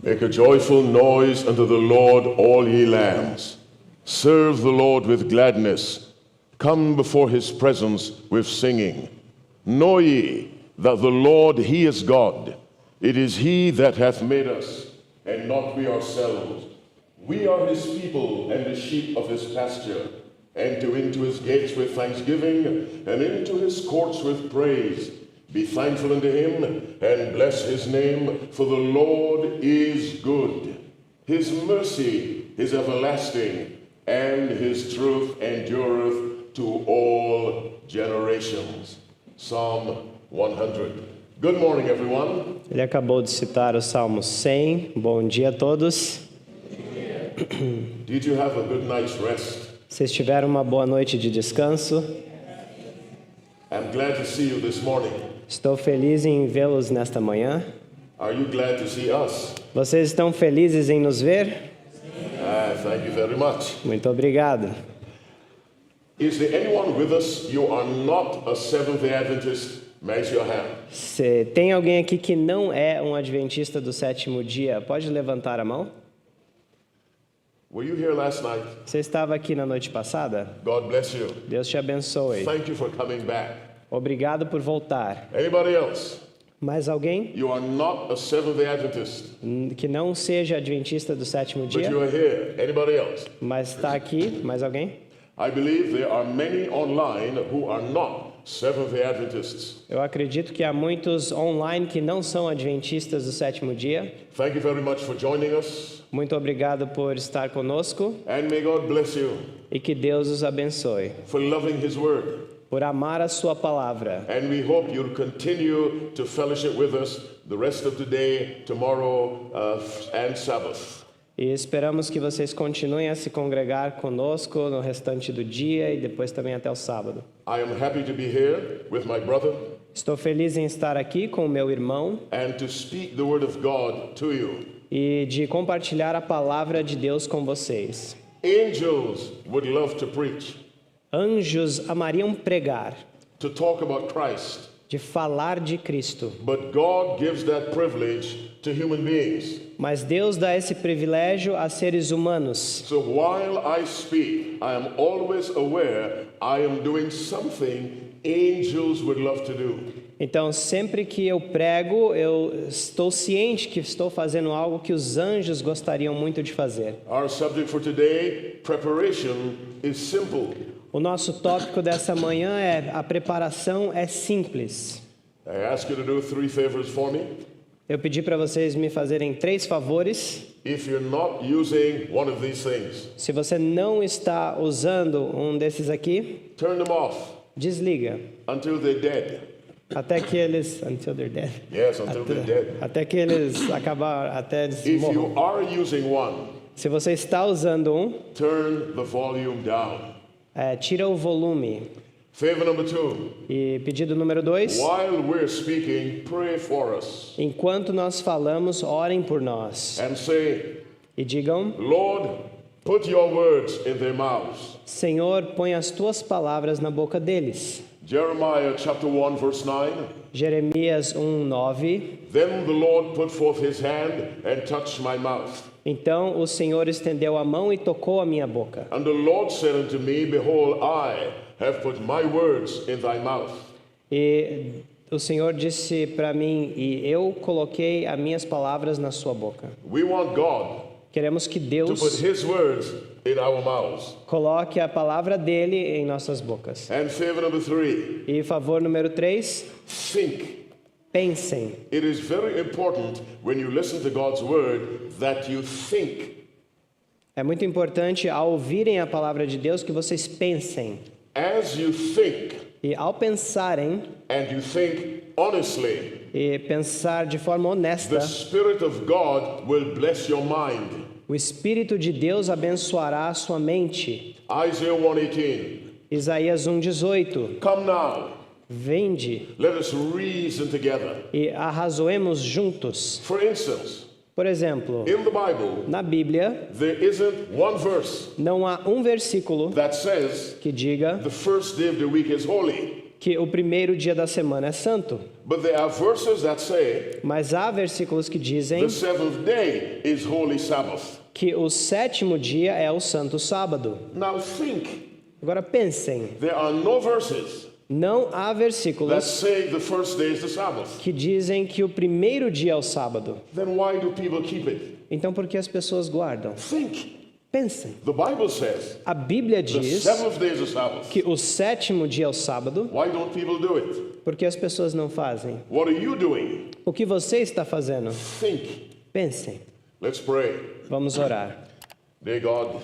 Make a joyful noise unto the Lord, all ye lands. Serve the Lord with gladness. Come before his presence with singing. Know ye that the Lord, he is God. It is he that hath made us, and not we ourselves. We are his people and the sheep of his pasture. Enter into his gates with thanksgiving, and into his courts with praise. Be thankful unto him, and bless his name, for the Lord is good. His mercy is everlasting, and his truth endureth to all generations. Psalm 100. Good morning, everyone. Ele acabou de citar o Salmo 100. Bom dia a todos. Did you have a good night's rest? Vocês tiveram uma boa noite de descanso? I'm glad to see you this morning. Estou feliz em vê-los nesta manhã. Are you glad to see us? Vocês estão felizes em nos ver? Thank you very much. Muito obrigado. Is there anyone with us? You are not a Seventh-day Adventist? Raise your hand. Se tem alguém aqui que não é um adventista do sétimo dia, pode levantar a mão? Were you here last night? Você estava aqui na noite passada? God bless you. Deus te abençoe. Thank you for coming back. Obrigado por voltar. Anybody else? Mais alguém You are not a Seventh-day Adventist, que não seja adventista do sétimo but dia, you are here. Anybody else? mas está aqui? Mais alguém? I believe there are many online who are not Seventh-day Adventists. Eu acredito que há muitos online que não são adventistas do sétimo dia. Thank you very much for joining us, Muito obrigado por estar conosco and may God bless you e que Deus os abençoe. for loving his word. Por amar a sua palavra. And we hope you'll continue to fellowship with us the rest of today, tomorrow, and Sabbath. E esperamos que vocês continuem a se congregar conosco no restante do dia e depois também até o sábado. I am happy to be here with my brother Estou feliz em estar aqui com o meu irmão and to speak the word of God to you. e de compartilhar a palavra de Deus com vocês. Angels would love to preach, Anjos amariam pregar, to talk about Christ, de falar de Cristo. but God gives that privilege to human beings. Mas Deus dá esse privilégio a seres humanos. So while I speak, I am always aware I am doing something angels would love to do. Então, sempre que eu prego, eu estou ciente que estou fazendo algo que os anjos gostariam muito de fazer. Our subject for today, preparation, is simple. O nosso tópico dessa manhã é: a preparação é simples. I ask you to do 3 favors for me. Eu pedi para vocês me fazerem 3 favores. If you're not using one of these things, Se você não está usando um desses aqui, turn them off desliga. until they're dead. Até que eles... Until they're dead. Yes, until they're dead. Até que eles acabar, até eles If morram. you are using one, Se você está usando um, turn the volume down. tira o volume. Favor number 2, E pedido número 2, while we're speaking, pray for us enquanto nós falamos, orem por nós. and say, E digam: Lord, put your words in their mouths. Senhor, põe as tuas palavras na boca deles. Jeremiah chapter 1 verse 9, Jeremias 1:9. then the Lord put forth his hand and touched my mouth. Então o Senhor estendeu a mão e tocou a minha boca. And the Lord said unto me, behold, I have put my words in thy mouth. E o Senhor disse para mim: e eu coloquei as minhas palavras na sua boca. We want God Queremos que to put Deus his words in our mouths. coloque a palavra dele em nossas bocas. And favor number 3, E favor número 3, think. pensem. It is very important when you listen to God's word that you think. É muito importante, ao ouvirem a palavra de Deus, que vocês pensem. As you think, E ao pensarem, and you think honestly, e pensar de forma honesta, the Spirit of God will bless your mind. o Espírito de Deus abençoará a sua mente. Isaiah 1:18. Isaías 1:18. Come now, Vinde let us reason together. e arrazoemos juntos. For instance, Por exemplo, In the Bible, na Bíblia there isn't one verse não há um versículo that says que diga the first day of the week is holy. que o primeiro dia da semana é santo. But there are verses that say Mas há versículos que dizem the seventh day is holy Sabbath. que o sétimo dia é o santo sábado. Now think, Agora pensem, there are no verses não há that versículos say the first day is the Sabbath. que dizem que o primeiro dia é o sábado. Then why do people keep it? Então por que as pessoas guardam? Think. Pensem. The Bible says A Bíblia the diz seventh day is the Sabbath. que o sétimo dia é o sábado. Why don't people do it? Por que as pessoas não fazem? What are you doing? O que você está fazendo? Think. Pensem. Let's pray. Vamos orar. Dear God,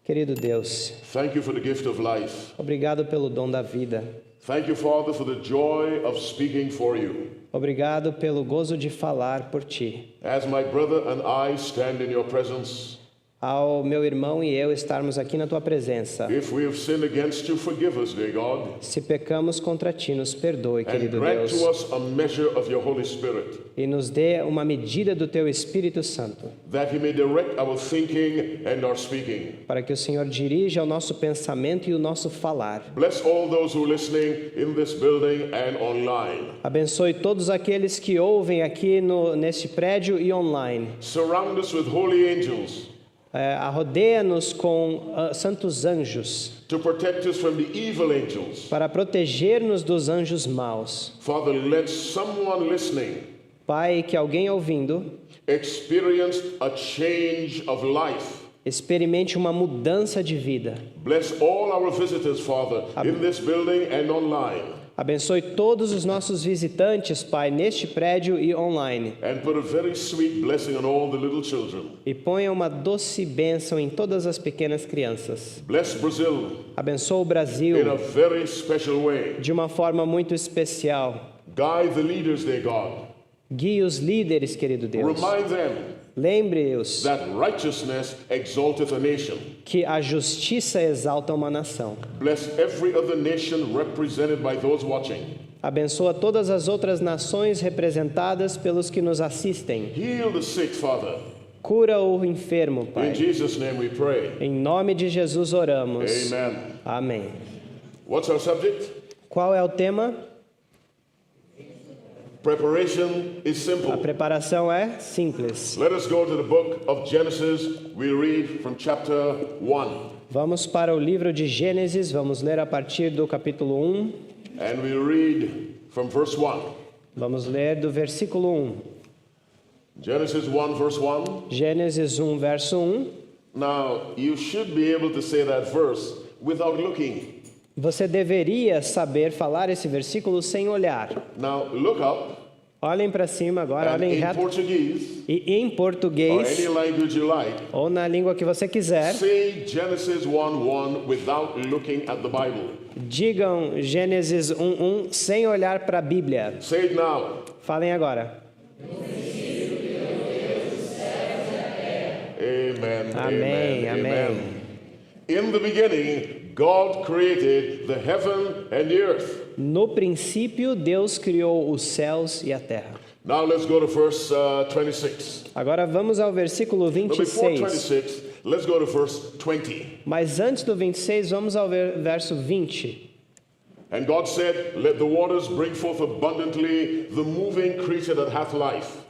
Querido Deus, thank you for the gift of life. obrigado pelo dom da vida. Thank you, Father, for the joy of speaking for you. Obrigado pelo gozo de falar por ti. As my brother and I stand in your presence, Ao meu irmão e eu estarmos aqui na tua presença. if we have sinned against you, forgive us, dear God, Se pecamos contra ti, nos perdoe, and querido grant Deus, to us a measure of your Holy Spirit, e nos dê uma medida do teu Espírito Santo, that he may direct our thinking and our speaking. para que o Senhor dirija o nosso pensamento e o nosso falar. Bless all those who are listening in this building and online. Abençoe todos aqueles que ouvem aqui neste prédio e online. Surround us with holy angels Rodeia-nos com santos anjos, to protect us from the evil angels. para proteger-nos dos anjos maus. Father, let someone listening Pai, que alguém ouvindo experience a change of life. experimente uma mudança de vida. Bless all our visitors, Father, in this building and online. Abençoe todos os nossos visitantes, Pai, neste prédio e online. And put a very sweet blessing on all the little children. E ponha uma doce bênção em todas as pequenas crianças. Bless Brazil Abençoe o in Brasil a very special way. de uma forma muito especial. Guide the leaders, dear God. Guie os líderes, querido Deus. Remind them Lembre-os that righteousness exalteth a nation. que a justiça exalta uma nação. Bless every other nation represented by those watching. Abençoa todas as outras nações representadas pelos que nos assistem. Heal the sick, Father. Cura o enfermo, In Pai. Jesus' name we pray. Em nome de Jesus oramos. Amen. Amém. What's our subject? Qual é o tema? Preparation is A simple. preparação é simples. Let us go to the book of Genesis. We read from chapter 1. Vamos para o livro de Gênesis, vamos ler a partir do capítulo 1. And we read from verse 1. Vamos ler do versículo 1. Genesis 1, verse 1. Gênesis 1, verso 1. Now, you should be able to say that verse without looking. Você deveria saber falar esse versículo sem olhar. Now, look up, Olhem para cima agora, and olhem in reto. Portuguese, E em or português, any language you like, ou na língua que você quiser, say Genesis 1:1 without looking at the Bible. digam Gênesis 1:1 sem olhar para a Bíblia. Say it now. Falem agora. Amen. Amém, amém. In the beginning, God created the heaven and the earth. No princípio, Deus criou os céus e a terra. Now let's go to verse 26. Agora vamos ao versículo But before 26. 26, let's go to verse 20. Mas antes do 26, vamos ao verso 20. And God said, let the waters bring forth abundantly the moving creature that hath life.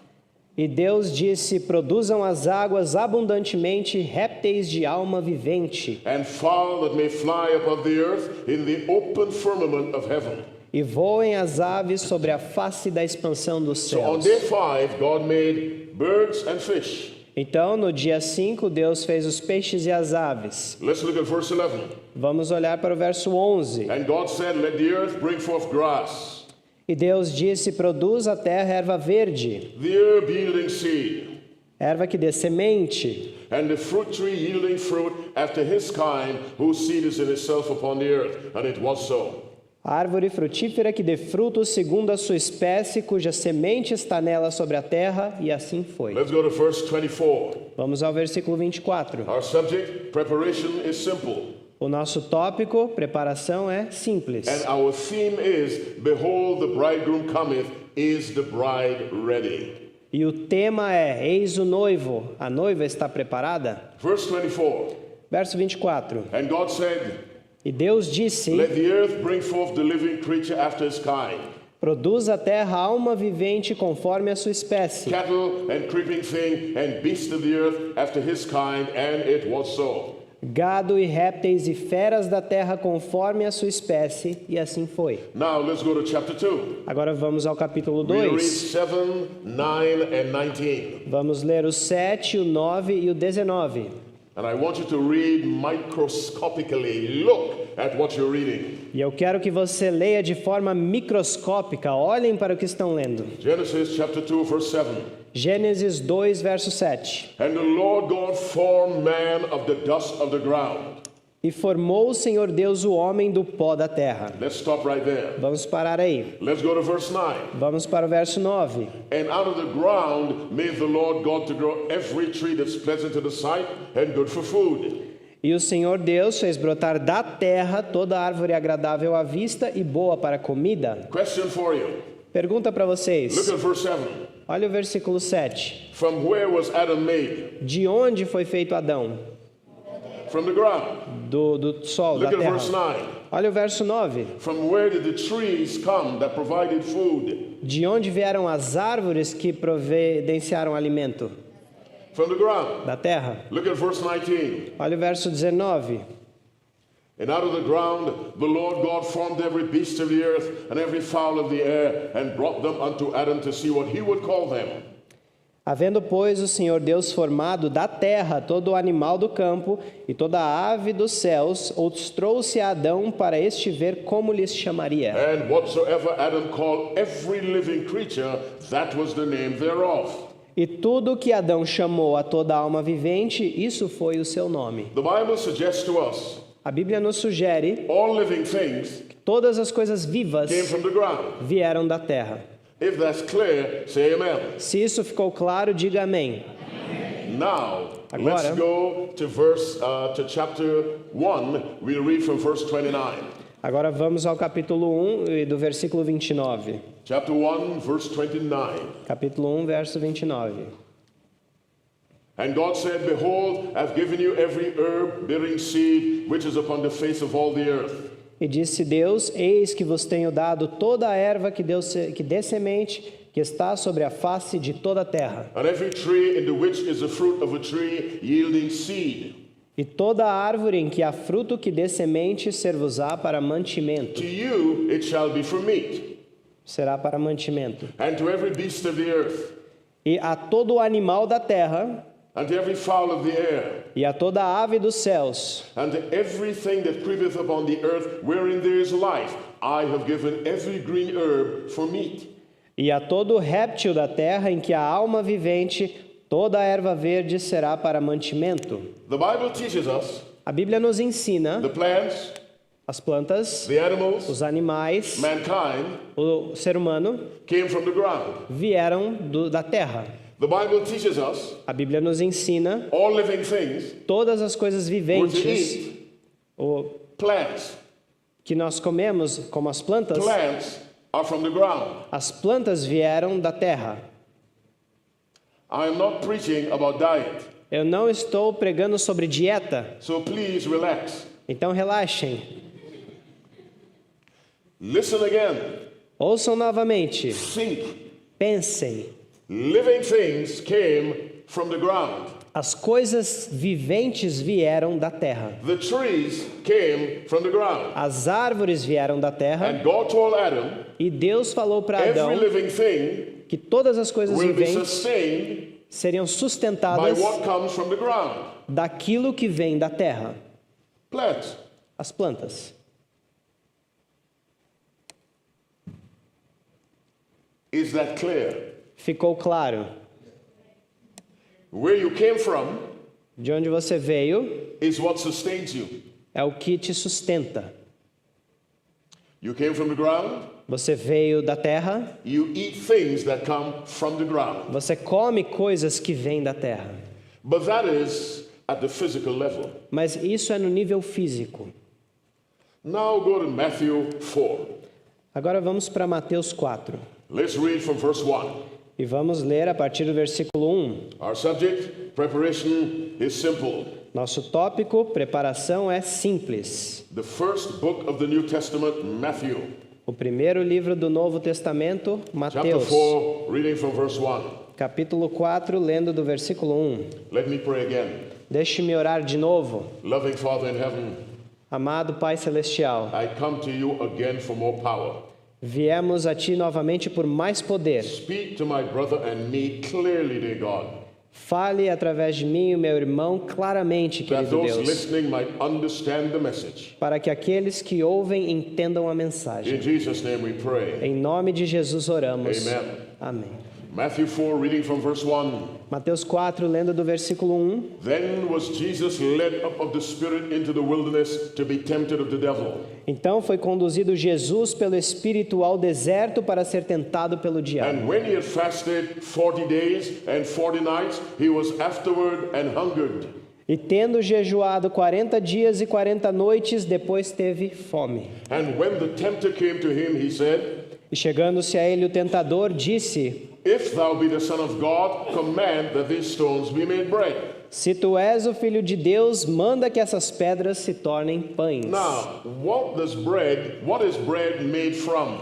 E Deus disse: produzam as águas abundantemente répteis de alma vivente, And fowl that may fly above the earth in the open firmament of heaven. e voem as aves sobre a face da expansão dos So on céus. day 5, God made birds and fish. Então, no dia 5, Deus fez os peixes e as aves. Let's look at verse 11. Vamos olhar para o verso 11. And God said, let the earth bring forth grass, E Deus disse: produz a terra erva verde, the herb yielding seed, erva que dê semente, and the fruit tree yielding fruit after his kind, whose seed is in itself upon the earth. And it was so. árvore frutífera que dê frutos segundo a sua espécie, cuja semente está nela sobre a terra, e assim foi. Let's go to verse 24. Vamos ao versículo 24. Our subject, preparation, is simple. O nosso tópico, preparação, é simples. And our theme is, behold, the bridegroom cometh, is the bride ready? E o tema é: Eis o noivo, a noiva está preparada? Verse 24. Verso 24. And God said, E Deus disse: let the earth bring forth the living creature after his kind, Produz a terra alma vivente conforme a sua espécie, cattle and creeping thing and beasts of the earth after his kind, and it was so. gado e répteis e feras da terra conforme a sua espécie, e assim foi. Now let's go to chapter 2. Agora vamos ao capítulo We read 2. 7, 9, and 19. Vamos ler o 7, o 9 e o 19. And I want you to read microscopically. Look at what you're reading. E eu quero que você leia de forma microscópica. Olhem para o que estão lendo. Genesis chapter 2, verse 7. Gênesis 2, verso 7. And the Lord God formed man of the dust of the ground. E formou o Senhor Deus o homem do pó da terra. Let's stop right there. Vamos parar aí. Let's go to verse 9. Vamos para o verso 9. And out of the ground made the Lord God to grow every tree that's pleasant to the sight and good for food. E o Senhor Deus fez brotar da terra toda árvore agradável à vista e boa para a comida. Question for you. Pergunta para Look vocês. at verse 7. Olha o versículo 7. From where was Adam made? De onde foi feito Adão? From the ground. Do sol, da Look at verse terra. 9. Olha o verso 9. From where did the trees come that provided food? De onde vieram as árvores que providenciaram alimento? From the ground. Da terra. Look at verse 19. Olha o verso 19. And out of the ground the Lord God formed every beast of the earth and every fowl of the air and brought them unto Adam to see what he would call them. Havendo, pois, o Senhor Deus formado da terra todo o animal do campo e toda a ave dos céus, os trouxe a Adão para este ver como lhes chamaria. And whatsoever Adam called every living creature, that was the name thereof. E tudo que Adão chamou a toda alma vivente, isso foi o seu nome. The Bible suggests to us A Bíblia nos sugere all living things que todas as coisas vivas came from the ground. vieram da terra. If that's clear, say amen. Se isso ficou claro, diga amém. Now, Agora- let's go to chapter 1. We'll read from verse 29. Agora vamos ao capítulo 1 e do versículo 29. Chapter 1, verse 29. Capítulo 1, verso 29. And God said, behold, I've given you every herb bearing seed which is upon the face of all the earth. E disse Deus: Eis que vos tenho dado toda a erva que dê semente, que está sobre a face de toda a terra, And every tree in the which is the fruit of a tree yielding seed. e toda a árvore em que há fruto que dê semente ser-vos-á para mantimento. To you it shall be for meat, Será para mantimento. and to every beast of the earth, E a todo o animal da terra, and to every fowl of the air, e a toda a ave dos céus, and to everything that creepeth upon the earth wherein there is life, I have given every green herb for meat. e a todo réptil da terra em que há alma vivente, toda a erva verde será para mantimento. The Bible teaches us A Bíblia nos ensina the plants, as plantas, the animals, os animais, mankind o ser humano came from the ground. vieram da terra. The Bible teaches us A Bíblia nos ensina all living things todas as coisas were to viventes eat o plants. que nós comemos, como as plantas. Plants are from the ground. As plantas vieram da terra. I am not preaching about diet, Eu não estou pregando sobre dieta, so please relax. então relaxem. Listen again. Ouçam novamente. Think. Pensem. Living things came from the ground. As coisas viventes vieram da terra. The trees came from the ground. As árvores vieram da terra. And God told Adam, E Deus falou para Adão every living thing que todas as coisas will be viventes sustained seriam by sustentadas what comes from the ground. daquilo que vem da terra. Plants. As plantas. Is that clear? Ficou claro? Where you came from De onde você veio is what sustains you. é o que te sustenta. You came from the ground, Você veio da terra, you eat things that come from the ground. você come coisas que vêm da terra. But that is at the physical level. Mas isso é no nível físico. Now go to Matthew 4. Agora vamos para Mateus 4. Let's read from verse 1. E vamos ler a partir do versículo 1. Our subject, preparation, is simple. Nosso tópico, preparação, é simples. The first book of the New Testament, Matthew, O primeiro livro do Novo Testamento, chapter Mateus, 4, reading from verse 1. capítulo 4, lendo do versículo 1. Let me pray again. Deixe-me orar de novo. Loving Father in heaven, Amado Pai Celestial, I come to you again for more power. viemos a Ti novamente por mais poder. Speak to my brother and me clearly, dear God, Fale através de mim e o meu irmão claramente, that querido those Deus, listening might understand the message. para que aqueles que ouvem entendam a In mensagem. Jesus' name we pray. Em nome de Jesus oramos. Amen. Amém. Matthew 4, reading from verse 1. Mateus 4, lendo do versículo 1. Then was Jesus led up of the Spirit into the wilderness to be tempted of the devil. Então foi conduzido Jesus pelo Espírito ao deserto para ser tentado pelo diabo. And when he had fasted 40 days and 40 nights, he was afterward and hungered. E tendo jejuado 40 dias e 40 noites, depois teve fome. And when the tempter came to him, he said, E chegando-se a ele o tentador, disse: If thou be the Son of God, command that these stones be made bread. Se tu és o Filho de Deus, manda que essas pedras se tornem pães. Now, what is bread made from?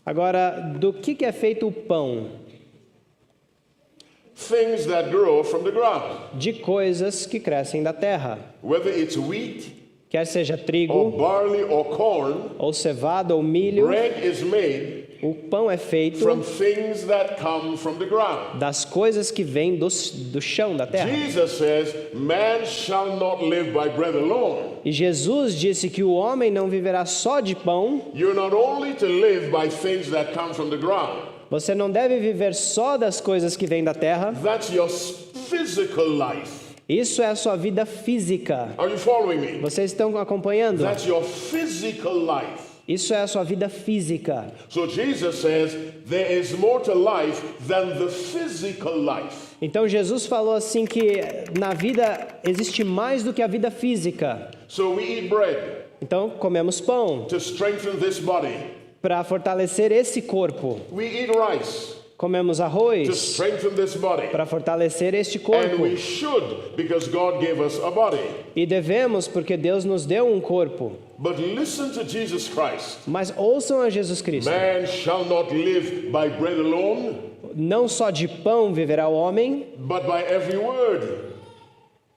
Agora, do que é feito o pão? Things that grow from the ground. De coisas que crescem da terra. Whether it's wheat Quer seja or trigo, barley or corn, ou cevada, ou milho, bread is made o pão é feito from things that come from the ground. das coisas que vêm do chão, da terra. Jesus says, man shall not live by bread alone. E Jesus disse que o homem não viverá só de pão. You're not only to live by things that come from the ground. Você não deve viver só das coisas que vêm da terra. That's your physical life. Isso é a sua vida física. Are you following me? Vocês estão acompanhando? That's your physical life. Isso é a sua vida física. So Jesus says there is more to life than the physical life. Então Jesus falou assim que na vida existe mais do que a vida física. So we eat bread Então comemos pão to strengthen this body. para fortalecer esse corpo. We eat rice Comemos to arroz strengthen this body. para fortalecer este And corpo. we should because God gave us a body. E devemos porque Deus nos deu um corpo. But listen to Jesus Christ. Mas ouçam a Jesus Cristo. Man shall not live by bread alone, Não só de pão viverá o homem, but by every word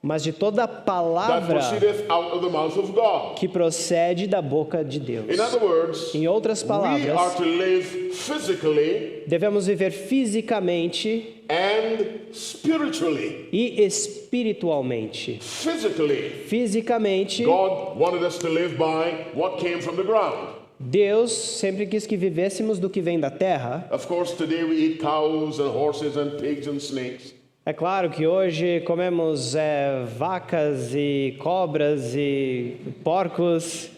mas de toda that palavra proceedeth out of the mouth of God. que procede da boca de Deus. In other words, Em outras we are palavras, to live physically devemos viver fisicamente and spiritually. e espiritualmente. Physically, Fisicamente, God wanted us to live by what came from the ground. Deus sempre quis que vivêssemos do que vem da terra. Of course, today we eat cows and horses and pigs and snakes. É claro que hoje comemos vacas e cobras e porcos,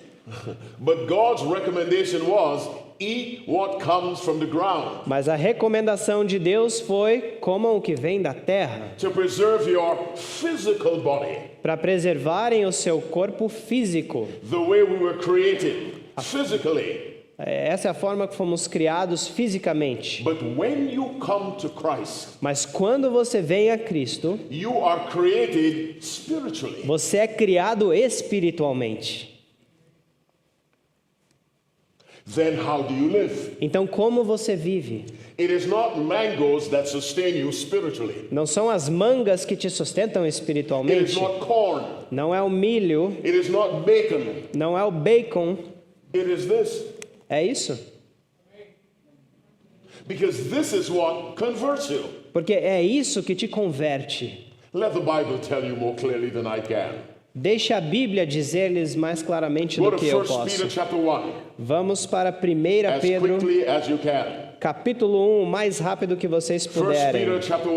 But God's recommendation was eat what comes from the ground mas a recomendação de Deus foi comam o que vem da terra, to preserve your physical body para preservarem o seu corpo físico. the way we were created physically. Essa é a forma que fomos criados fisicamente. But when you come to Christ, Mas quando você vem a Cristo, you are created spiritually. você é criado espiritualmente. Then how do you live? Então como você vive? It is not mangoes that sustain you spiritually. Não são as mangas que te sustentam It is espiritualmente. not corn. Não é o milho, It is not bacon. não é o bacon. It is this. É isso? Because this is what converts you. Porque é isso que te converte. Let the Bible tell you more clearly than I can. Deixa a Bíblia dizer-lhes mais claramente Go do to que eu 1 posso. Peter chapter 1 Vamos para 1 as Pedro, quickly as you can. capítulo 1, o mais rápido que vocês 1 puderem. Peter chapter 1,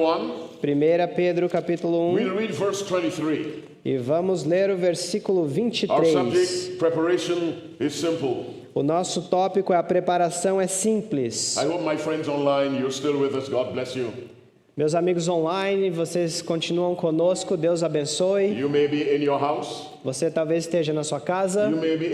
1 Pedro, capítulo 1, we'll read verse 23. e vamos ler o versículo Our 23. subject, preparation, is simple. O nosso tópico é a preparação é simples. I hope my friends online, you're still with us. God bless you. Meus amigos online, vocês continuam conosco, Deus abençoe. You may be in your house. Você talvez esteja na sua casa, You may be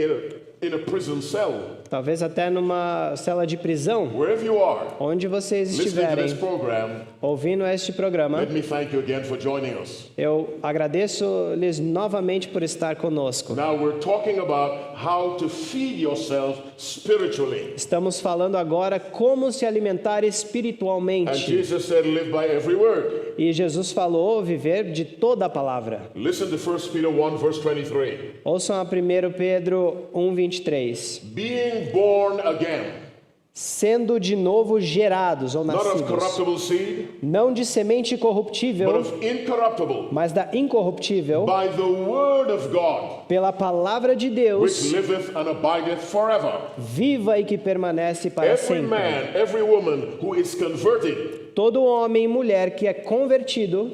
in a prison cell. talvez até numa cela de prisão, wherever you are, onde vocês listening to estiverem this program, ouvindo este programa, let me thank you again for joining us. eu agradeço-lhes novamente por estar conosco. Now we're talking about how to feed yourself spiritually. Estamos falando agora como se alimentar And espiritualmente. Jesus said, live by every word. E Jesus falou viver de toda a palavra. Listen to 1 Peter 1, verse 23. Ouçam a 1 Pedro 1:23. Being born again, Sendo de novo gerados ou not of nascidos, corruptible seed, não de semente but corruptível, of incorruptible, mas da incorruptível, by the word of God, pela palavra de which Deus, liveth and abideth forever. viva e que permanece para Every sempre. man, every woman who is converted Todo homem e mulher que é convertido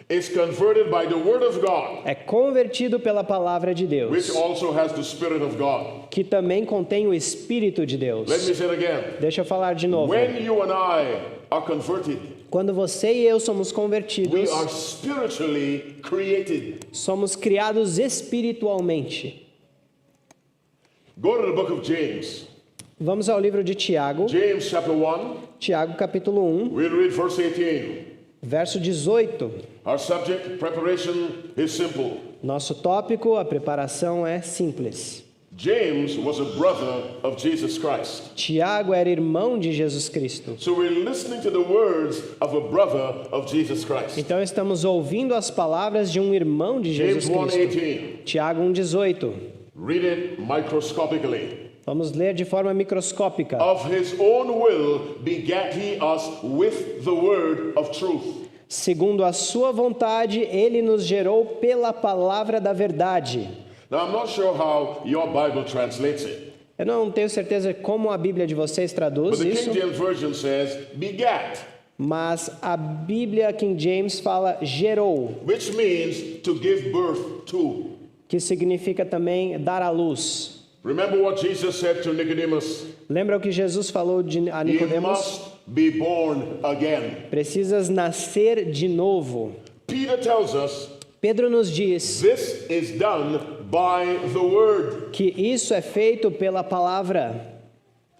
is converted by the word of God, é convertido pela palavra de which Deus, also has the Spirit of God. que também contém o Espírito de Let Deus. me say it again. Deixa eu falar de novo. When you and I are converted, Quando você e eu somos we convertidos, are spiritually created. somos criados espiritualmente. Go to the book of James. Vamos ao livro de Tiago, James chapter 1, Tiago capítulo 1, we'll read verse 18. verso 18. Our subject, preparation, is simple. Nosso tópico, a preparação é simples. James was a brother of Jesus Christ. Tiago era irmão de Jesus Cristo. So we're listening to the words of a brother of Jesus Christ. Então estamos ouvindo as palavras de um irmão de James Jesus Cristo. 1:18. Tiago 1:18. Read it microscopically. Vamos ler de forma microscópica. Of his own will begat he us with the word of truth. Segundo a sua vontade, ele nos gerou pela palavra da verdade. Now I'm not sure how your Bible translates it, Eu não tenho certeza como a Bíblia de vocês but traduz the isso, King James Version says begat, mas a Bíblia King James fala gerou, which means to give birth to. que significa também dar à luz. Remember what Jesus said to Nicodemus? Lembra o que Jesus falou a You Nicodemos? must be born again. Precisas nascer de novo. Peter tells us Pedro nos diz this is done by the word. que isso é feito pela palavra.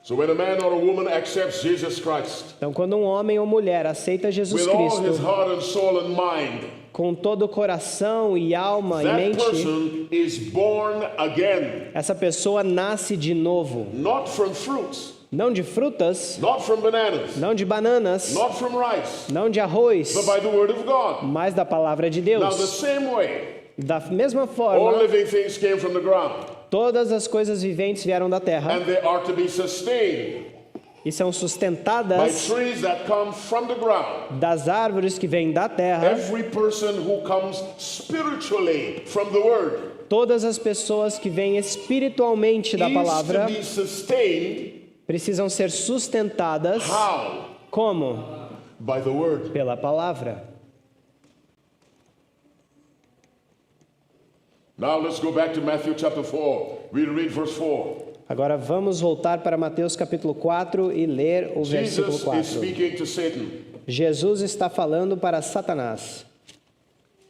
So when a man or a woman accepts Jesus Christ Então, quando um homem ou mulher aceita Jesus with all his Cristo heart and soul and mind, com todo o coração e alma e that mente, person is born again, essa pessoa nasce de novo. not from fruits, Não de frutas, not from bananas, não de bananas, not from rice, não de arroz, but by the word of God. mas da palavra de Now the Deus. same way, Da mesma all forma, living things came from the ground, todas as coisas viventes vieram da terra and they are to be sustained e são by sustentadas trees that come from the ground. das árvores que vêm da terra. Every person who comes spiritually from the word Todas as pessoas que vêm espiritualmente da is palavra to be sustained. precisam ser sustentadas How? como? By the word. Pela palavra. Now let's go back to Matthew chapter 4. We'll read verse 4. Agora vamos voltar para Mateus capítulo 4 e ler o versículo Jesus is 4. speaking to Satan. Jesus está falando para Satanás.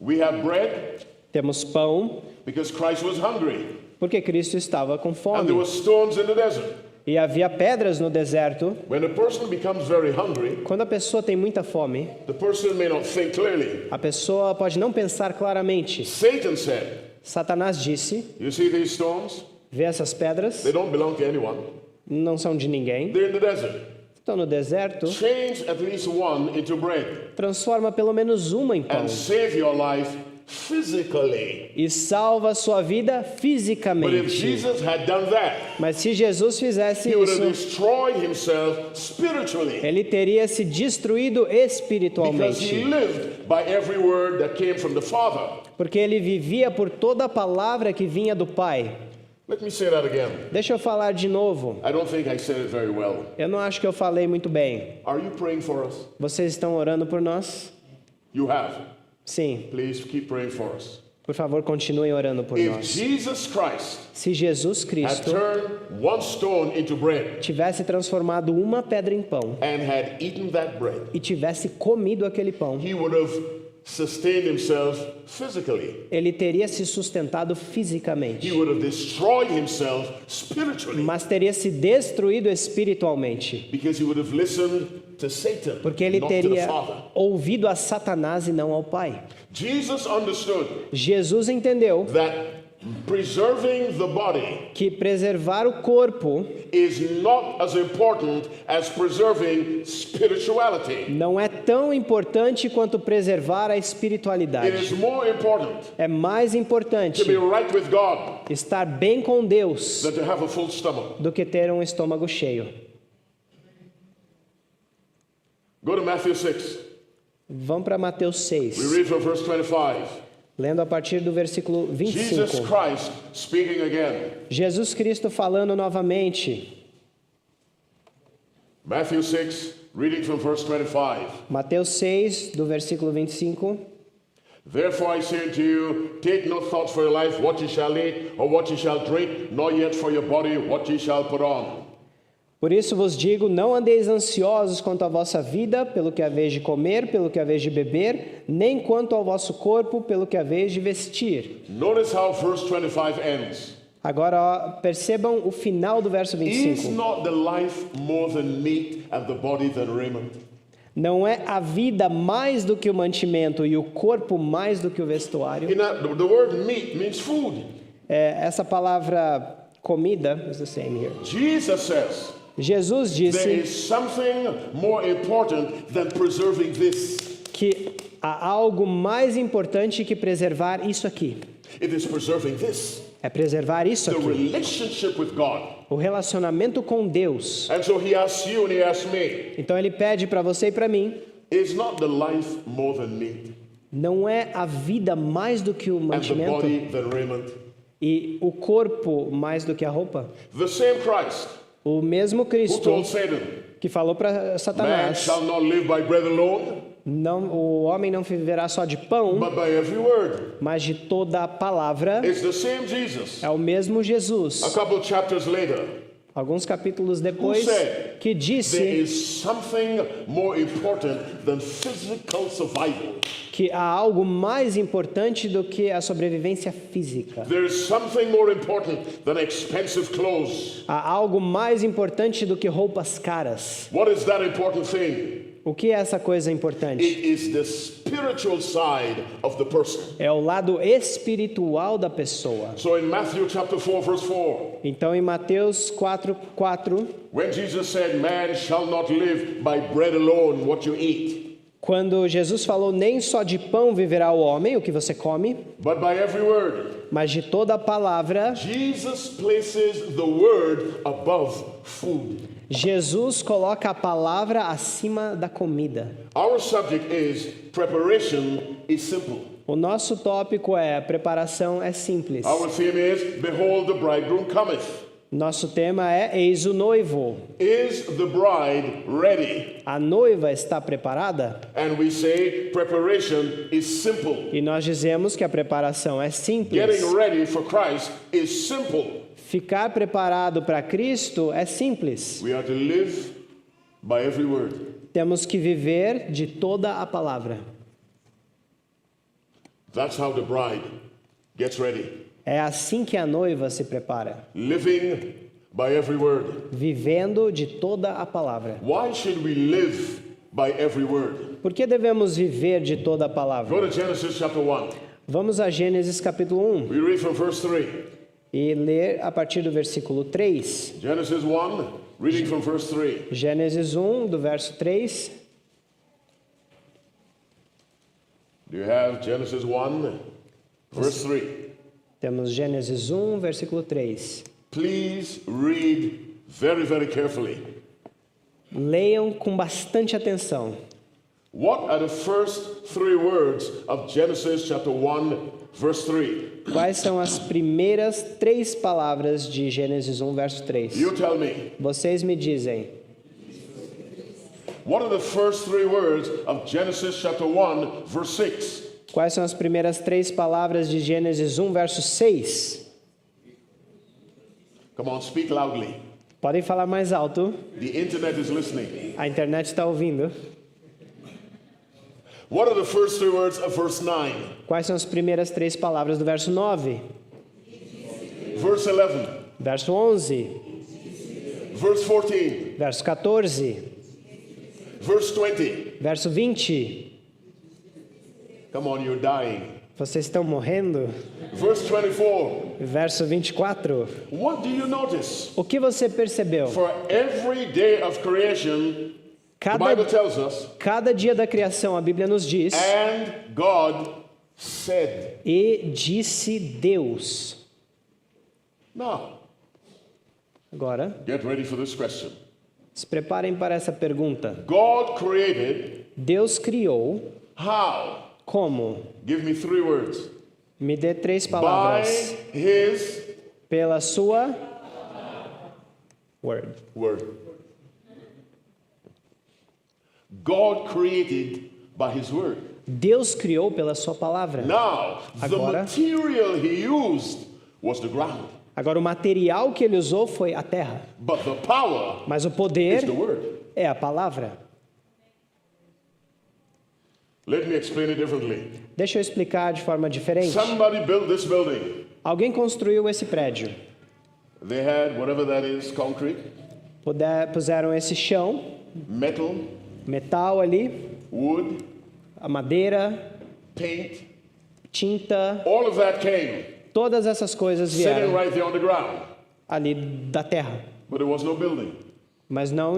We have bread Temos pão, because Christ was hungry, porque Cristo estava com and there fome. were stones in the desert. E havia pedras no deserto. When a person becomes very hungry, Quando a pessoa tem muita fome, the person may not think clearly. a pessoa pode não pensar claramente. Satan said, Satanás disse, you see these stones? vê essas pedras, They don't belong to anyone. não são de ninguém. They're in the desert. Estão no deserto. Change at least one into bread Transforma pelo menos uma em pão. and save your life physically. E salva a sua vida But if fisicamente. Jesus had done that, Mas se Jesus fizesse he would have isso, destroyed himself spiritually, ele teria se destruído because he espiritualmente. lived by every word that came from the Father. Porque ele vivia por toda a palavra que vinha do Pai. Let me say that again. Deixa eu falar de novo. I don't think I said it very well. Eu não acho que eu falei muito bem. Are you praying for us? Vocês estão orando por nós? You have. Sim. Please keep praying for us. Por favor, continuem orando por If nós. Jesus Christ Se Jesus had Cristo turned one stone into bread tivesse transformado uma pedra em pão and had eaten that bread, e tivesse comido aquele pão, he would have sustained himself physically. ele teria se sustentado He fisicamente, would have destroyed himself spiritually mas teria se destruído espiritualmente, because he would have listened to Satan, porque ele not to the teria Father. ouvido a Satanás e não ao Pai. Jesus understood Jesus entendeu that preserving the body que preservar o corpo is not as important as preserving spirituality. não é tão importante quanto preservar a It is espiritualidade. more important É mais importante to be right with God estar bem com Deus than to have a full stomach. do que ter um estômago cheio. Go to Matthew 6. Vamos para Mateus We 6, read from verse 25. lendo a partir do versículo Jesus 25. Christ speaking again. Jesus Cristo falando novamente. Matthew 6, reading from verse 25. Mateus 6, do versículo 25. Therefore I say unto you, take no thought for your life, what ye shall eat, or what ye shall drink, nor yet for your body, what ye shall put on. Por isso vos digo, não andeis ansiosos quanto à vossa vida, pelo que haveis de comer, pelo que haveis de beber, nem quanto ao vosso corpo, pelo que haveis de vestir. Notice how verse 25 ends. Agora ó, percebam o final do verso Is 25. not the life more than meat, and the body than raiment? Não é a vida mais do que o mantimento e o corpo mais do que o vestuário? The word meat means food. Essa palavra comida is the same here. Jesus says, Jesus there disse is something more important than preserving this. que há algo mais importante que preservar isso aqui. It is preserving this. É preservar isso The aqui. relationship with God. O relacionamento com Deus. And so he asks you and he asks me, Então ele pede para você e para mim, is not the life more than meat, não é a vida mais do que o and the mantimento body than raiment? e o corpo mais do que a roupa? The same Christ O mesmo who Cristo told Satan, que falou para man Satanás, shall not live by bread alone, não, o homem não viverá só de pão, but by every word. mas de toda a palavra. It's the same Jesus. É o mesmo Jesus. A couple chapters later, Alguns capítulos depois, said, que there disse is something more important than physical survival. que há algo mais importante do que a sobrevivência física. There is something more important than expensive clothes. Há algo mais importante do que roupas caras. What is that important thing? O que é essa coisa importante? It is the spiritual side of the person. É o lado espiritual da pessoa. So in Matthew chapter 4 verse 4, Então em Mateus 4:4, when Jesus said, man shall not live by bread alone, what you eat, quando Jesus falou nem só de pão viverá o homem, o que você come, but by every word, mas de toda a palavra, Jesus places the word above food. Jesus coloca a palavra acima da comida. Our subject is preparation is simple. O nosso tópico é preparação é simples. Our theme is behold the bridegroom cometh. Nosso tema é eis o noivo. Is the bride ready? A noiva está preparada? And we say preparation is simple. E nós dizemos que a preparação é simples. Getting ready for Christ is simple. Ficar preparado para Cristo é simples. We are to live by every word. Temos que viver de toda a palavra. That's how the bride gets ready. É assim que a noiva se prepara, Living by every word. vivendo de toda a palavra. Why should we live by every word? Por que devemos viver de toda a Go palavra? to Genesis chapter 1. Vamos a Gênesis capítulo 1 We read from verse 3. e ler a partir do versículo 3. Genesis 1, reading from verse 3. Gênesis 1, do verso 3. Do you have Genesis 1, verse 3? Temos Gênesis 1, versículo 3. Please read very, very carefully. Leiam com bastante atenção. What are the first three words of Genesis chapter 1, verse 3? Quais são as primeiras 3 palavras de Gênesis 1, verso 3? You tell me. Vocês me dizem. What are the first three words of Genesis chapter 1, verse 6? Quais são as primeiras 3 palavras de Gênesis 1, verso 6? Come on, speak loudly. Podem falar mais alto. The internet is listening. A internet está ouvindo. What are the first three words of verse 9? Quais são as primeiras 3 palavras do verso 9? Verse 11, Verso 11, verse 14, verso 14, verse 20. verso 20. Come on, you're dying. Vocês estão morrendo? Verse 24. Verso 24. What do you notice? O que você percebeu? For every day of creation, the Bible tells us, Cada dia da criação, a Bíblia nos diz, and God said. e disse Deus. Now, Agora, get ready for this question. se preparem para essa pergunta. God created Deus criou how? como? Give me three words. Me dê 3 By palavras. His Pela sua word. word. God created by His word. Deus criou pela sua palavra. Now, the Agora- material He used was the ground, Agora, o material que ele usou foi a terra. but the power Mas o is poder the word. é a palavra. Let me explain it differently. Deixa eu explicar de forma diferente. Somebody built this building. Alguém construiu esse prédio. They had whatever that is, concrete, Puseram esse chão, metal, metal ali, wood, a madeira, paint, tinta, all of that came todas essas coisas sitting vieram right there on the ground. ali da terra. But there was no building. Mas não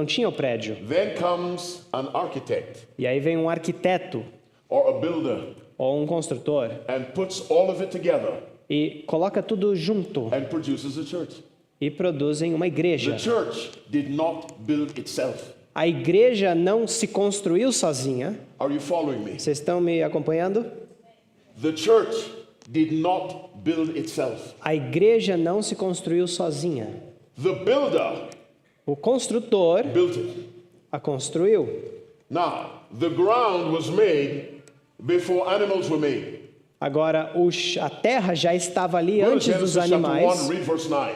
tinha o prédio. Then comes an architect E aí vem um arquiteto or a builder ou um construtor and puts all of it together e coloca tudo junto and produces a church. e produzem uma igreja. The church did not build itself. A igreja não se construiu sozinha. Are you following me? Vocês estão me acompanhando? The church did not build itself. A igreja não se construiu sozinha. The builder O construtor built it. a construiu. Now, the ground was made before animals were made. Agora, a terra já estava ali Go to antes dos Genesis chapter 1, animais. read verse 9.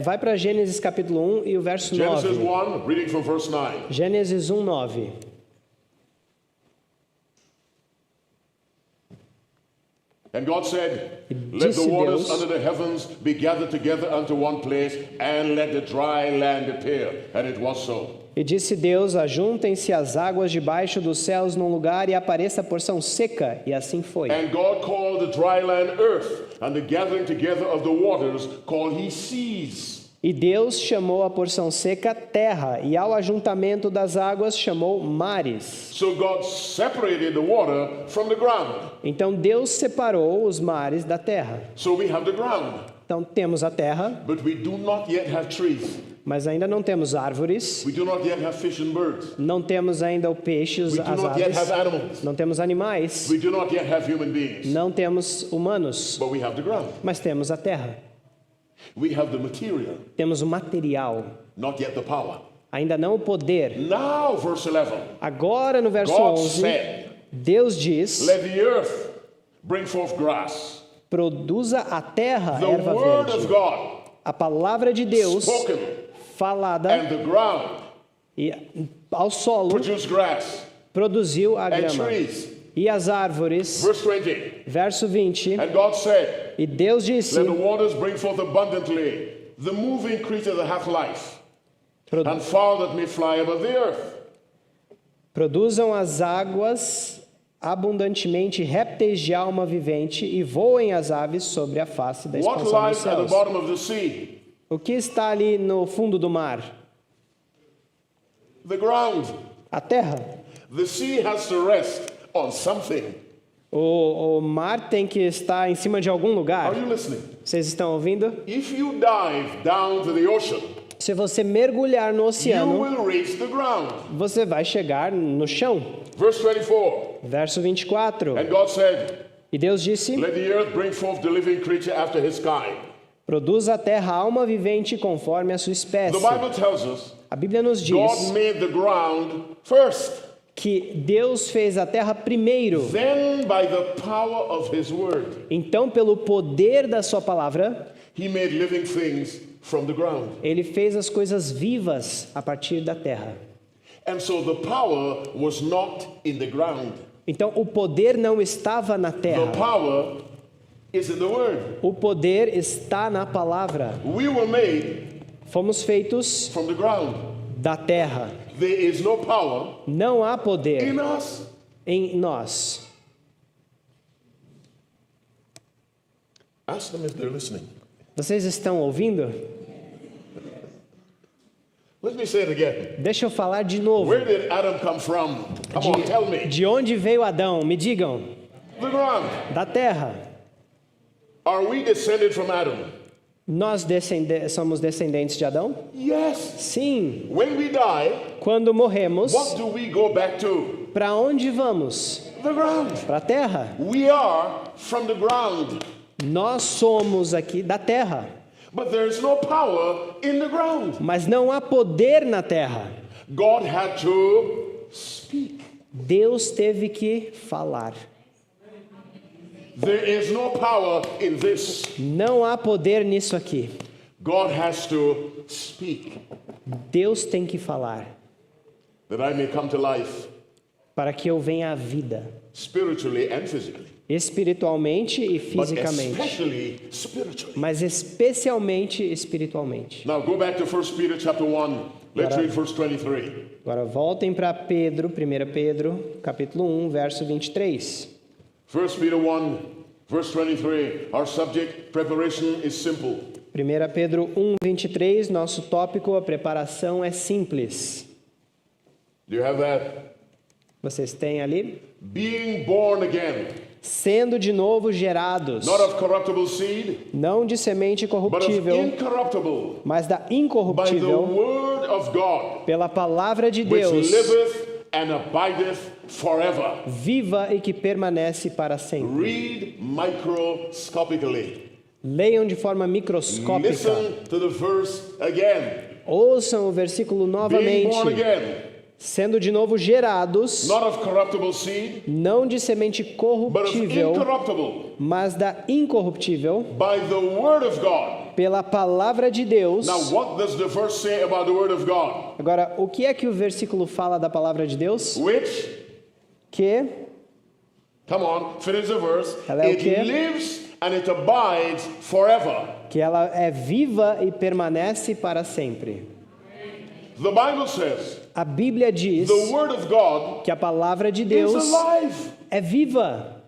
Vai para Gênesis capítulo 1 e o verso Genesis 9. 1, reading from verse 9. Gênesis 1, 9. And God said, E let the disse waters Deus- under the heavens be gathered together unto one place, and let the dry land appear. And it was so. E disse Deus: ajuntem-se as águas debaixo dos céus num lugar e apareça a porção seca. E assim foi. And God called the dry land earth, and the gathering together of the waters called He seas. E Deus chamou a porção seca terra, e ao ajuntamento das águas chamou mares. So God separated the water from the ground. Então Deus separou os mares da terra. So we have the ground, Então temos a terra, but we do not yet have trees. mas ainda não temos árvores, We do not yet have fish and birds. não temos ainda o peixe, We do as not yet have aves, animals. não temos animais, We do not yet have human beings. não temos humanos, But we have the ground. mas temos a terra. We have the material, Temos o material, not yet the power. ainda não o poder. Now, verse 11. Agora no verso God 11, said, Deus diz: let the earth bring forth grass. produza a terra The erva word of verde. God A palavra de Deus spoken, falada and the ground e ao solo produce grass produziu a and grama. trees. E as árvores, Verse 20. verso 20, And God said, e Deus disse: let the waters bring forth abundantly the moving creature that hath life, "Produ- and fowl that may fly above the earth. produzam as águas abundantemente répteis de alma vivente e voem as aves sobre a face da What expansão dos lies at the céus." bottom of the sea? O que está ali no fundo do mar? The ground. A terra. The sea has to rest on something. O mar tem que estar em cima de algum lugar. Are you listening? Vocês estão ouvindo? If you dive down to the ocean, Se você mergulhar no you oceano, will reach the ground. você vai chegar no chão. Verse 24. Verso 24. And God said, E Deus disse: let the earth bring forth the living creature after his kind. produz a terra alma vivente conforme a sua espécie. The Bible tells us A Bíblia nos diz God made the ground first. que Deus fez a terra primeiro. Then, by the power of his word, Então, pelo poder da sua palavra, he made living things from the ground. ele fez as coisas vivas a partir da terra. And so the power was not in the ground. Então o poder não estava na The terra. power is in the word. O poder está na palavra. We were made Fomos feitos from the ground. da terra. There is no power Não há poder in us. em nós. Ask them if they're listening. Vocês estão ouvindo? Let me say it again. Deixa eu falar de novo. Where did Adam come from? Come on, tell me. De onde veio Adão? Me digam. The ground. Da terra. Are we descended from Adam? Nós somos descendentes de Adão? Yes. Sim. When we die, Quando morremos, what do we go back to? para onde vamos? The ground. Para a terra. We are from the ground. Nós somos aqui da terra, But there's no power in the ground. mas não há poder na terra. God had to speak. Deus teve que falar. There is no power in this. Não há poder nisso aqui. God has to speak Deus tem que falar that I may come to life para que eu venha à vida, spiritually and physically. espiritualmente e But fisicamente, especially spiritually. mas especialmente espiritualmente. Now go back to 1 Peter chapter 1. Let's read verse 23. Agora voltem para Pedro, 1 Pedro, capítulo 1, verso 23. 1 Peter 1, verse 23. Our subject, preparation, is simple. 1 Pedro 1, 23, nosso tópico, a preparação é simples. Do you have that? Vocês têm ali? Being born again, Sendo de novo gerados, not of corruptible seed, não de semente but of corruptível, incorruptible, mas da by the incorruptível, word of God, pela palavra de which Deus, liveth and abideth forever. viva e que permanece para sempre. Read microscopically. Leiam de forma microscópica. Listen to the verse again. Ouçam o versículo Being novamente. born again, Sendo de novo gerados, not of corruptible seed, não de semente but of corruptível, incorruptible, mas da incorruptível, by the word of God. pela palavra de Deus. Now, what does the verse say about the word of God? Agora, o que é que o versículo fala da palavra de Deus? Which, Que come on, finish the verse. Ela é o It quê? lives and it abides forever. ela é viva e permanece para sempre. The Bible says A Bíblia diz the word of God que a palavra de is Deus alive. é viva.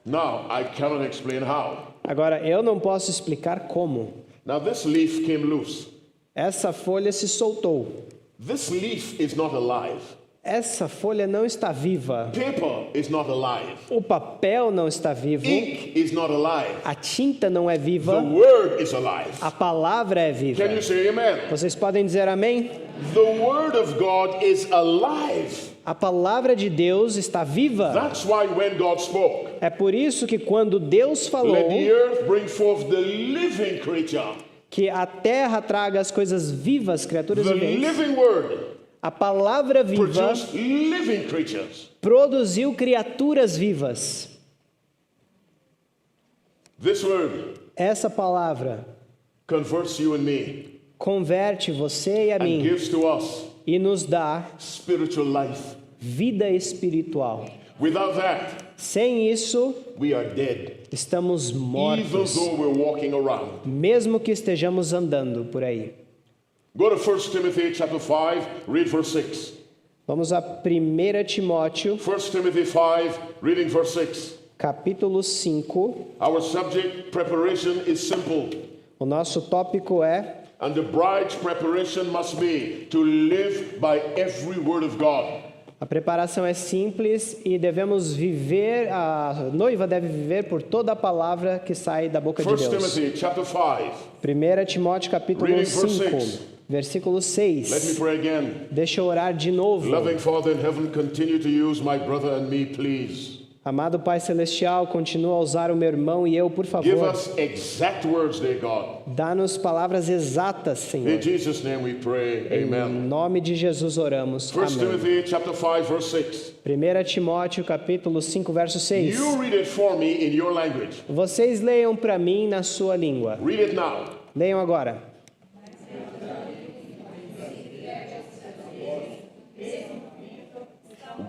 Now, I cannot explain how. Agora, eu não posso explicar como. Now, this leaf came loose. Essa folha se soltou. This leaf is not alive. Essa folha não está viva. Paper is not alive. O papel não está vivo. Ink is not alive. A tinta não é The viva. word is alive. A palavra é viva. Can you say amen? Vocês podem dizer amém? The word of God is alive. A palavra de Deus está viva. That's why when God spoke, É por isso que quando Deus falou let the earth bring forth the living creature, que a terra traga as coisas vivas, criaturas the viventes, living word a palavra viva produced living creatures. produziu criaturas vivas. This word Essa palavra converts you and me converte você e a and mim gives to us e nos dá spiritual life. vida espiritual. Without that, Sem isso, we are dead, estamos even mortos, though we're walking around. mesmo que estejamos andando por aí. Go to 1 Timothy chapter 5, read verse 6. Vamos a 1 Timóteo, 1 Timothy 5, reading verse 6. capítulo 5. Our subject, preparation, is simple. O nosso tópico é: And the bride's preparation must be to live by every word of God. a preparação é simples e devemos viver, a noiva deve viver por toda a palavra que sai da boca de 1 Deus. Timothy chapter 5. 1 Timóteo capítulo Reading verse 5, 6. versículo Let me 6. pray again. Deixa eu orar de novo. Loving Father in heaven, continue to use my brother and me, please. Amado Pai Celestial, continua a usar o meu irmão e eu, por Give favor. us exact words, dear God. Dá-nos palavras exatas, In Senhor. Jesus' name we pray. Em Amen. nome de Jesus oramos. 1 Amém. Timothy chapter 5, verse 6. 1 Timóteo capítulo 5, verso 6. You read it for me in your language. Vocês leiam para mim na sua língua. Read it now. Leiam agora.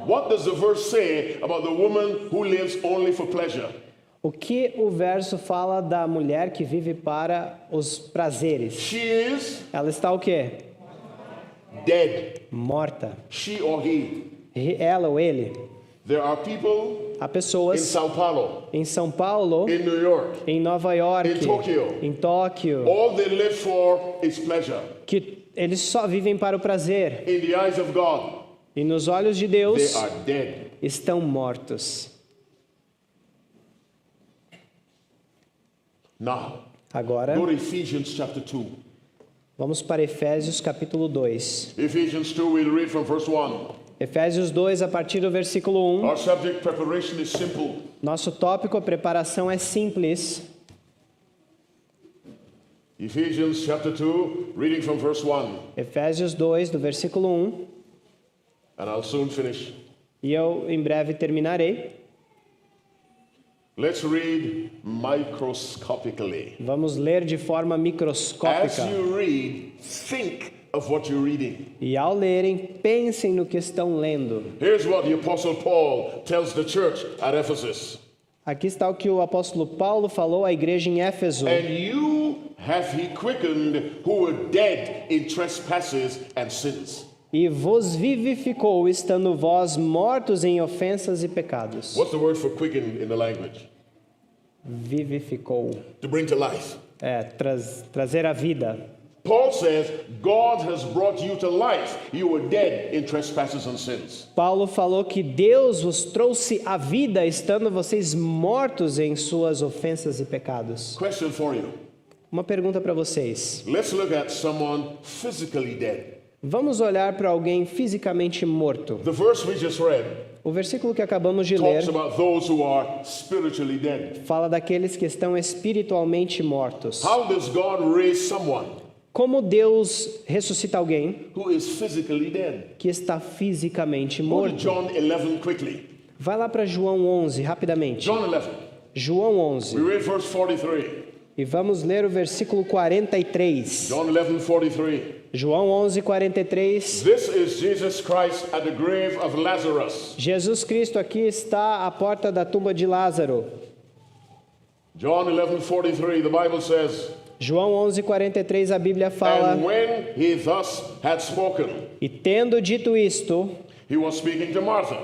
what does the verse say about the woman who lives only for pleasure? O que o verso fala da mulher que vive para os prazeres? She is Ela está o quê? dead. Morta. She or he. Ela ou ele. There are people Há in pessoas Sao Paulo, em São Paulo, in New York, em Nova York, in Tokyo. em Tóquio, All they live for is pleasure. que eles só vivem para o prazer. In the eyes of God, E nos olhos de they Deus are dead. estão mortos. Now, Agora, go to Ephesians chapter 2. vamos para Efésios capítulo 2. Ephesians 2, we'll read from verse 1. Efésios 2, a partir do versículo 1. Our subject preparation is simple. Nosso tópico, a preparação é simples. Ephesians chapter 2, reading from verse 1. Efésios 2, do versículo 1. And I'll soon finish. E eu em breve terminarei. Let's read microscopically. Vamos ler de forma As microscópica. you read, think of what you're reading. E ao lerem, pensem no que estão lendo. Here's what the Apostle Paul tells the church at Ephesus. Aqui está o que o apóstolo Paulo falou à igreja em Éfeso. And you have he quickened who were dead in trespasses and sins. E vos vivificou, estando vós mortos em ofensas e pecados. What's the word for quicken in the language? Vivificou. To bring to life. Trazer a vida. Paul says, God has brought you to life. You were dead in trespasses and sins. Paulo falou que Deus vos trouxe a vida, estando vocês mortos em suas ofensas e pecados. Question for you. Uma pergunta para vocês. Let's look at someone physically dead. Vamos olhar para alguém fisicamente morto. The verse we just read O versículo que acabamos de ler talks about those who are spiritually dead. fala daqueles que estão espiritualmente mortos. How does God raise someone Como Deus ressuscita alguém who is physically dead? que está fisicamente Go to morto? John 11 quickly. Vai lá para João 11, rapidamente. John 11. João 11. We read verse 43. E vamos ler o versículo 43. John 11, 43. João 11, 43. This is Jesus Christ at the grave of Lazarus. Jesus Cristo aqui está à porta da tumba de Lázaro. John 11, 43, the Bible says, João 11, 43, a Bíblia fala: and when he thus had spoken, E tendo dito isto, he was speaking to Martha.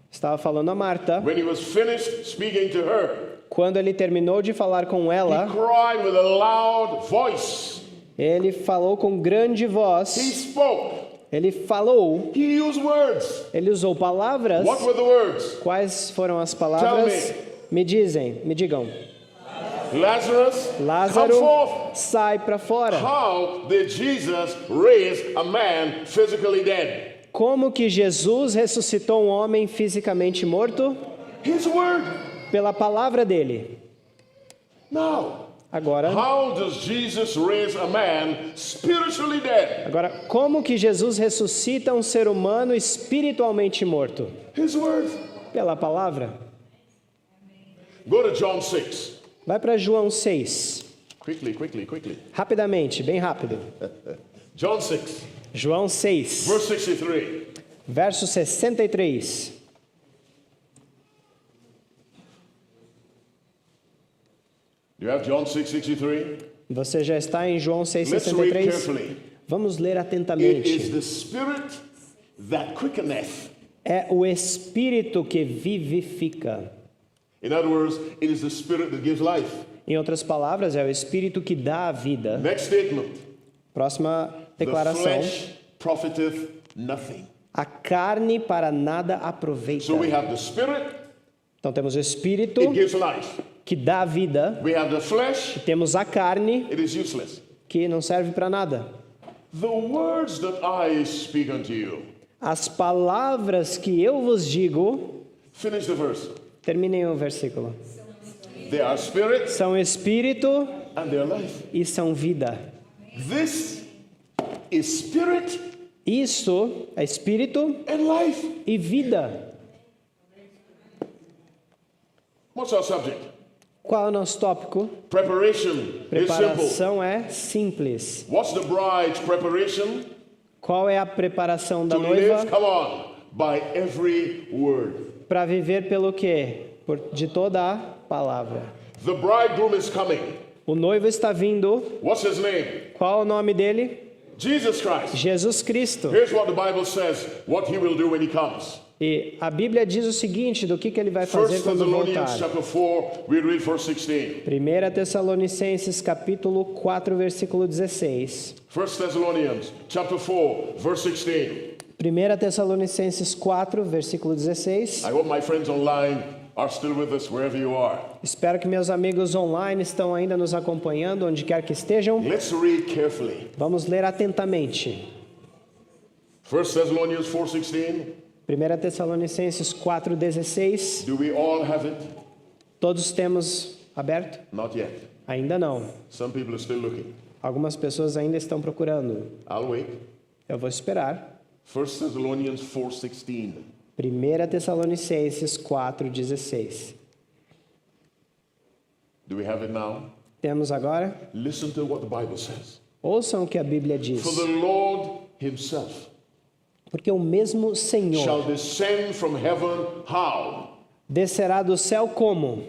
estava falando a Marta. When he was finished speaking to her, Quando ele terminou de falar com he ela, cried with a loud voice. ele falou com grande He voz. spoke. Ele falou. He used words. Ele usou palavras. What were the words? Quais foram as palavras? Me digam. Lazarus, come Lázaro, forth. sai para fora. How did Jesus raise a man physically dead? Como que Jesus ressuscitou um homem fisicamente morto? His word. Pela palavra dele. Now, Agora, how does Jesus raise a man spiritually dead? como que Jesus ressuscita um ser humano espiritualmente morto? His word. Pela palavra. Go to John 6. Vai para João 6. Quickly. Rapidamente, bem rápido. John 6, João 6, verse 63. verso 63. You have John 6:63? Você já está em João Let's read 6,63? carefully. Vamos ler It is atentamente. the Spirit that quickeneth. É o Espírito que vivifica. In other words, it is the Spirit that gives life. Em outras palavras, é o Espírito que dá a vida. Next statement. Próxima The declaração. flesh profiteth nothing. A carne para nada aproveita. So we have the Spirit, Então temos o Espírito it gives life. que dá a vida. We have the flesh, Temos a carne it is useless. que não serve para nada. The words that I speak unto you. As palavras que eu vos digo, Finish the verse. terminem o versículo. They are spirit São Espírito and they are life. e são vida. This is spirit Isso é Espírito and life. e vida. What's our subject? Qual é o nosso tópico? Preparation is simple. Preparação é simples. What's the bride's preparation? Qual é a preparação da To live, noiva? come on, by every word. Para viver pelo quê? De toda a palavra. The bridegroom is coming. O noivo está vindo. What's his name? Qual é o nome dele? Jesus Christ. Jesus Cristo. Here's what the Bible says, what he will do when he comes. E a Bíblia diz o seguinte do que ele vai 1 fazer quando Thessalonians voltar. chapter 4, we read verse 16. 1 Tessalonicenses capítulo 4, versículo 16. 1 Thessalonians chapter 4, verse 16. 1 Tessalonicenses 4, versículo 16. I hope my friends online are still with us wherever you are. Espero que meus amigos online estão ainda nos acompanhando, onde quer que estejam. Let's read carefully. Vamos ler atentamente. 1 Thessalonians 4:16. 1 Tessalonicenses 4, 16. Do we all have it? Todos temos aberto? Not yet. Ainda não. Some people are still looking. Algumas pessoas ainda estão procurando. I'll wait. Eu vou esperar. 1 Thessalonians 4:16. 1 Tessalonicenses 4, 16. Do we have it now? Temos agora? Listen to what the Bible says. Ouçam o que a Bíblia diz. For the Lord himself Porque o mesmo Senhor shall descend from heaven, how? descerá do céu como?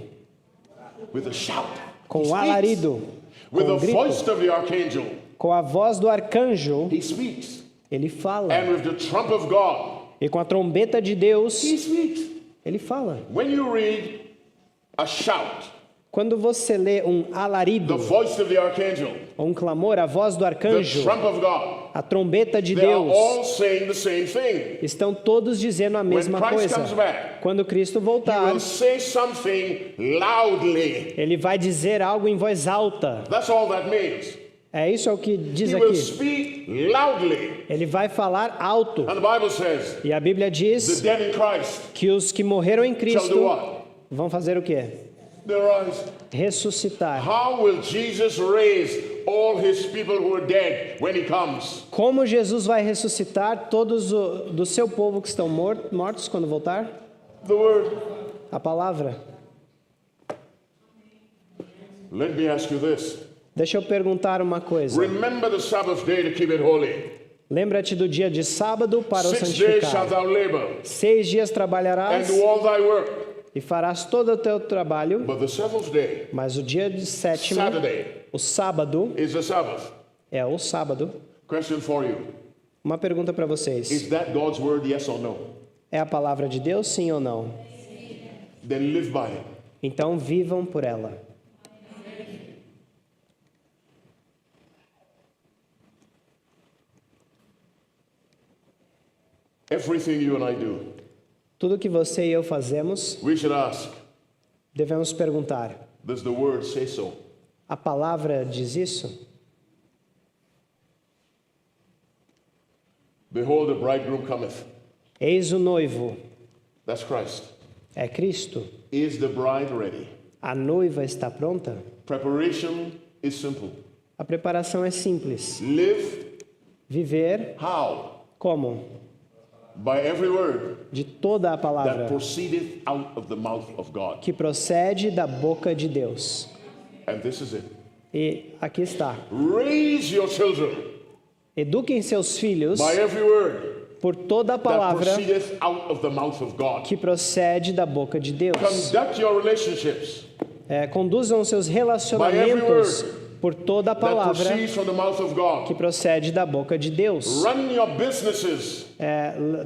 With a shout. Com He speaks. alarido, With com the voice grito, of the archangel. com a voz do arcanjo, He speaks. ele fala. And with the trump of God. E com a trombeta de Deus, He speaks. ele fala. When you read a shout, Quando você lê um alarido, the voice of the archangel, ou um clamor, a voz do the arcanjo, trump of God, a trombeta de they are Deus, all saying the same thing. estão todos dizendo a mesma When Christ coisa. comes back, Quando Cristo he voltar, will say something loudly. ele vai dizer algo em voz alta. That's all that means. É isso é o que diz He will aqui. speak loudly. Ele vai falar alto. And the Bible says, E a Bíblia the diz dead in Christ que os que morreram em shall do Cristo what? vão fazer o quê? They rise. Ressuscitar. How will Jesus raise all his people who are dead when he comes? Como Jesus vai ressuscitar todos do seu povo que estão mortos quando voltar? The word. A palavra. Let me ask you this. Deixa eu perguntar uma coisa. Remember the Sabbath day to keep it holy. Lembra-te do dia de sábado para o 6 days shalt santificar. thou labor 6 dias and trabalharás do all thy work. e farás todo o teu trabalho, But the seventh day, mas o dia de sétimo, Saturday, o sábado, is the Sabbath. é o sábado. Question for you. Uma pergunta para vocês. Is that God's word, yes or no? É a palavra de Deus, sim ou não? Then live by it. Então vivam por ela. Everything you and I do, Tudo que você e eu fazemos, we should ask, devemos perguntar: does the word say so? a palavra diz isso? Behold, the bridegroom cometh. Eis o noivo, That's Christ. é Cristo. Is the bride ready? A noiva está pronta? Preparation is simple. A preparação é simples. Live Viver how? como? By every word De toda a that palavra proceedeth out of the mouth of God. que procede da boca de Deus. And this is it. E aqui está. Raise your children Eduquem seus filhos by every word por toda a that palavra proceedeth out of the mouth of God. que procede da boca de Deus. Conduct your relationships Conduzam seus relacionamentos por toda a that palavra proceeds from the mouth of God. que procede da boca de Deus. Run your businesses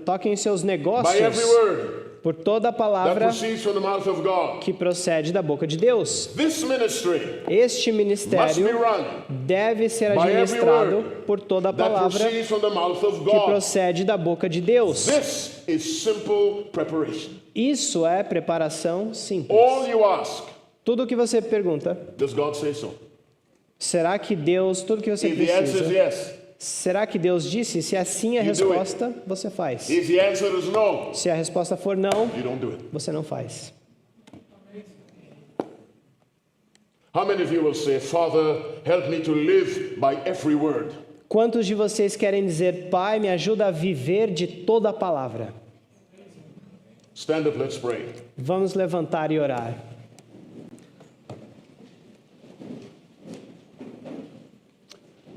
Toquem seus by every negócios word por toda a that palavra proceeds from the mouth of God. que procede da boca de Deus. This ministry Este must be ministério run deve ser by every administrado word por toda a that palavra proceeds from the mouth of que God. procede da boca de Deus. This is simple preparation. Isso é preparação simples. All you ask, Tudo o que você pergunta, does God say so? será que Deus, tudo que você If the answer is precisa, yes, será que Deus disse? Se assim a You do it. resposta, você faz. if the answer is no, Se a resposta for não, you don't do it. você não faz. How many of you will say, Father, help me to live by every word? Quantos de vocês querem dizer, Pai, me ajuda a viver de toda a palavra? Stand up, let's pray. Vamos levantar e orar.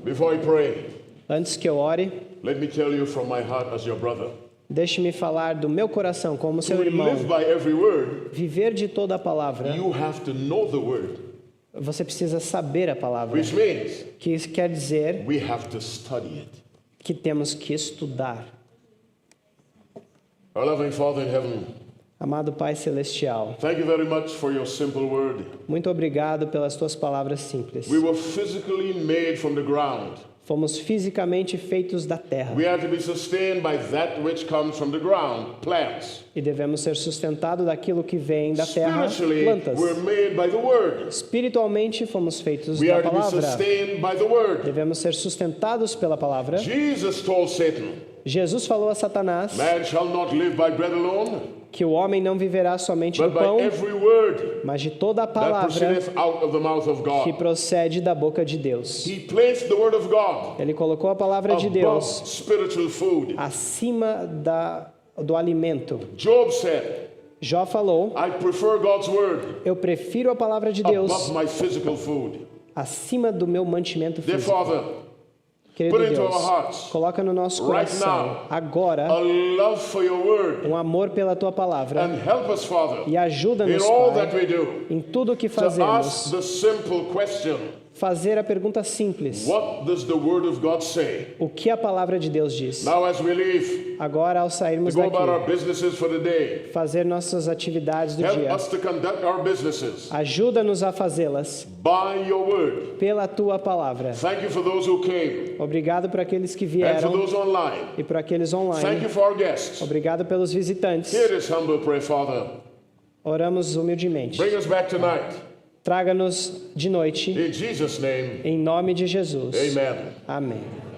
Before I pray, Antes que eu ore, let me tell you from my heart as your brother. Deixe-me falar do meu coração como seu To irmão. live by every word, Viver de toda a palavra, you have to know the word, você precisa saber a palavra. which means Que isso quer dizer we have to study it. que temos que estudar. Our loving Father in heaven, Amado Pai Celestial, thank you very much for your simple word. muito obrigado pelas tuas palavras simples. We were physically made from the ground. Fomos fisicamente feitos da terra We are to be sustained by that which comes from the ground, plants. e devemos ser sustentados daquilo que vem da terra, Spiritually, plantas. we're made by the word. Espiritualmente fomos feitos We da are to be palavra. sustained by the word. Devemos ser sustentados pela palavra. Jesus told Satan, Jesus falou a Satanás man shall not live by bread alone, que o homem não viverá somente do but by pão, every word mas de toda a that palavra proceedeth out of the mouth of que God. procede da boca de Deus. He placed the word of God Ele colocou a palavra de above Deus spiritual food. acima do alimento. Job said, Jó falou: I prefer God's word eu prefiro a palavra de above Deus my physical food. acima do meu mantimento Dear físico. Father, Querido put into Deus, our hearts coloca no nosso right coração now agora a love for your word, um amor pela tua palavra and help us, Father, e in ajuda-nos, all that Pai, we do, em tudo o que to fazemos, ask the simple question, fazer a pergunta simples: what does the word of God say? o que a palavra de Deus diz? Now as we leave, Agora, ao to sairmos go about our daqui, businesses for the day, fazer nossas atividades do help dia. us to conduct our businesses Ajuda-nos a fazê-las by your word. pela tua palavra. Thank you for those who came, Obrigado por aqueles que and for vieram those online. e por aqueles Thank online. you for our guests. Obrigado pelos visitantes. Hear this humble prayer, Father. Oramos humildemente. Bring us back tonight. Traga-nos de noite, In Jesus' name, em nome de Jesus. amen. Amém.